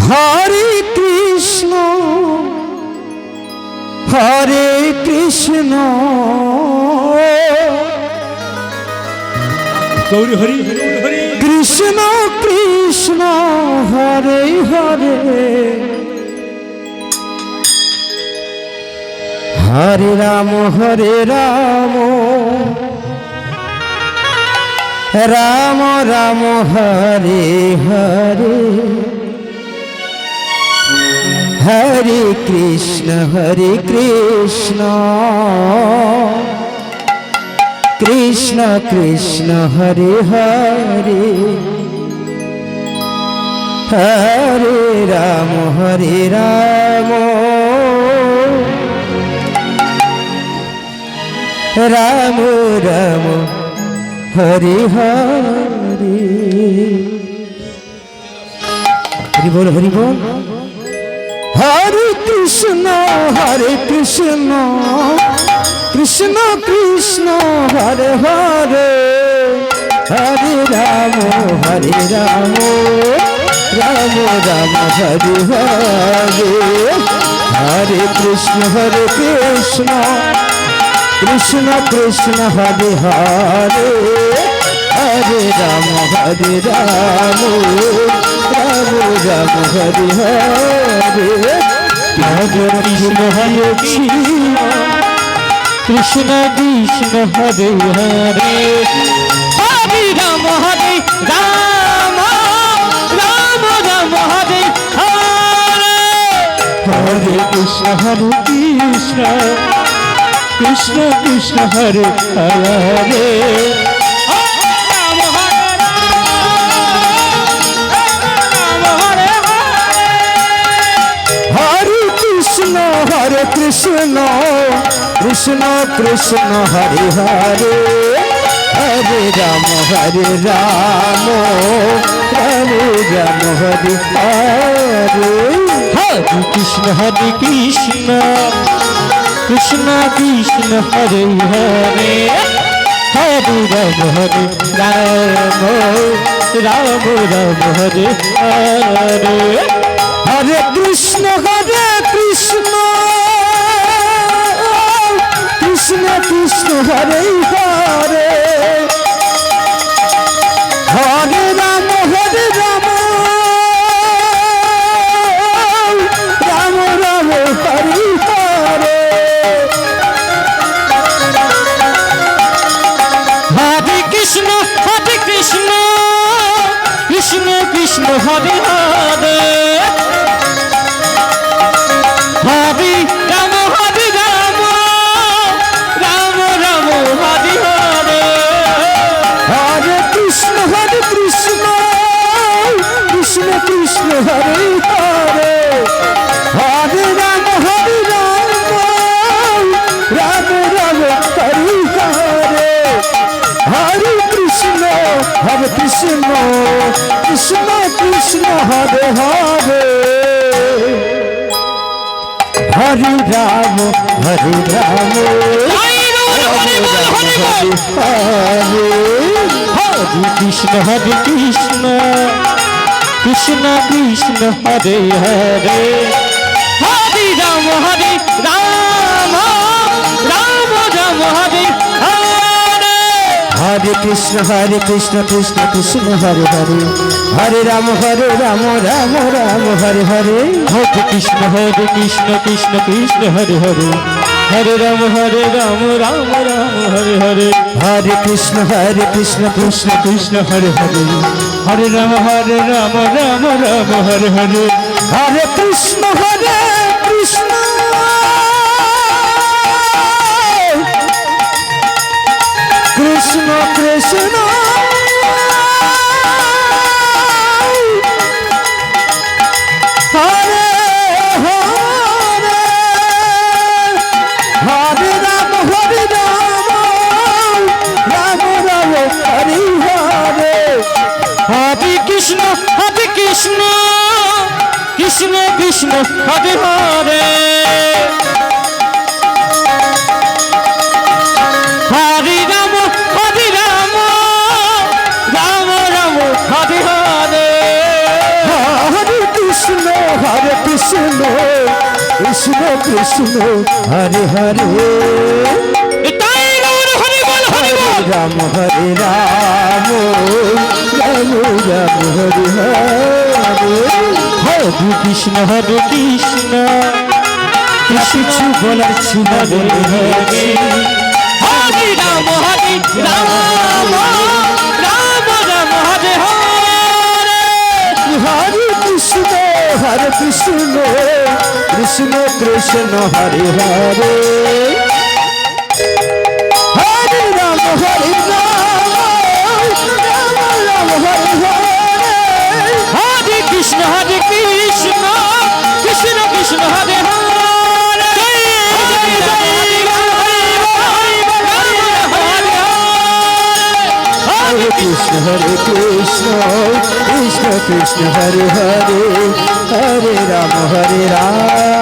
হরে কৃষ্ণ হরে কৃষ্ণ গৌরী হরি হরি কৃষ্ণ কৃষ্ণ হরে হরে হরে রাম রাম রাম হরে হরে হরে কৃষ্ণ কৃষ্ণ কৃষ্ণ হরে হরে হরে রাম রাম রাম হরে হরে হরি বল হরে কৃষ্ণ কৃষ্ণ কৃষ্ণ হরে হরে হরে রাম রাম রাম হরে হরে হরে কৃষ্ণ কৃষ্ণ কৃষ্ণ হরে হরে হরে রাম রাম রাম হরে হরে হরে কৃষ্ণ কৃষ্ণ কৃষ্ণ হরে হরে হরে রাম রাম রাম হরে হরে হরে কৃষ্ণ কৃষ্ণ কৃষ্ণ হরে হরে হরে কৃষ্ণ কৃষ্ণ কৃষ্ণ হরে হরে হরে রাম রাম রাম হরে হরে হরে কৃষ্ণ কৃষ্ণ কৃষ্ণ হরে হরে হরে রাম রাম হরে হরে হরে কৃষ্ণ কৃষ্ণ কৃষ্ণ হরে হরে হরে রাম রাম রাম হরে হরে হরে কৃষ্ণ কৃষ্ণ কৃষ্ণ হরে হরে হরে রাম রাম রাম হরে হরে হরে কৃষ্ণ কৃষ্ণ কৃষ্ণ হরে হরে হরে রাম রাম রাম হরে হরে হরে কৃষ্ণ কৃষ্ণ কৃষ্ণ হরে হরে হরে রাম হরে কৃষ্ণ কৃষ্ণ কৃষ্ণ কৃষ্ণ হরে হরে হরে রাম রাম রাম হরে হরে হরে কৃষ্ণ কৃষ্ণ কৃষ্ণ হরে হরে হরে রাম রাম রাম হরে হরে হরে কৃষ্ণ কৃষ্ণ কৃষ্ণ হরে হরে হরে রাম রাম হরে হরে হরে কৃষ্ণ কৃষ্ণ কৃষ্ণ হরে হরে হরে রাম রাম হরে হরে হরে কৃষ্ণ কৃষ্ণ কৃষ্ণ কৃষ্ণ হরে হরে হরে রাম রাম রাম হরে হরে হরে কৃষ্ণ কৃষ্ণ কৃষ্ণ হরে হরে হরে রাম রাম রাম হরে হরে হরে কৃষ্ণ কৃষ্ণ হরে কৃষ্ণ কৃষ্ণ কৃষ্ণ হরে হরে তাই গৌর হরি বল হরি হরে বল রাম হরে রাম রাম রাম হরে হরে হরে কৃষ্ণ কিছু বলার ছিল বলে হরে হরি রাম হরি রাম রাম রাম হরে হরে হরে কৃষ্ণ কৃষ্ণ কৃষ্ণ হরে হরে হরে রাম হরে রাম রাম রাম হরে হরে হরে কৃষ্ণ কৃষ্ণ কৃষ্ণ হরে হরে হরে কৃষ্ণ কৃষ্ণ কৃষ্ণ হরে হরে হরে রাম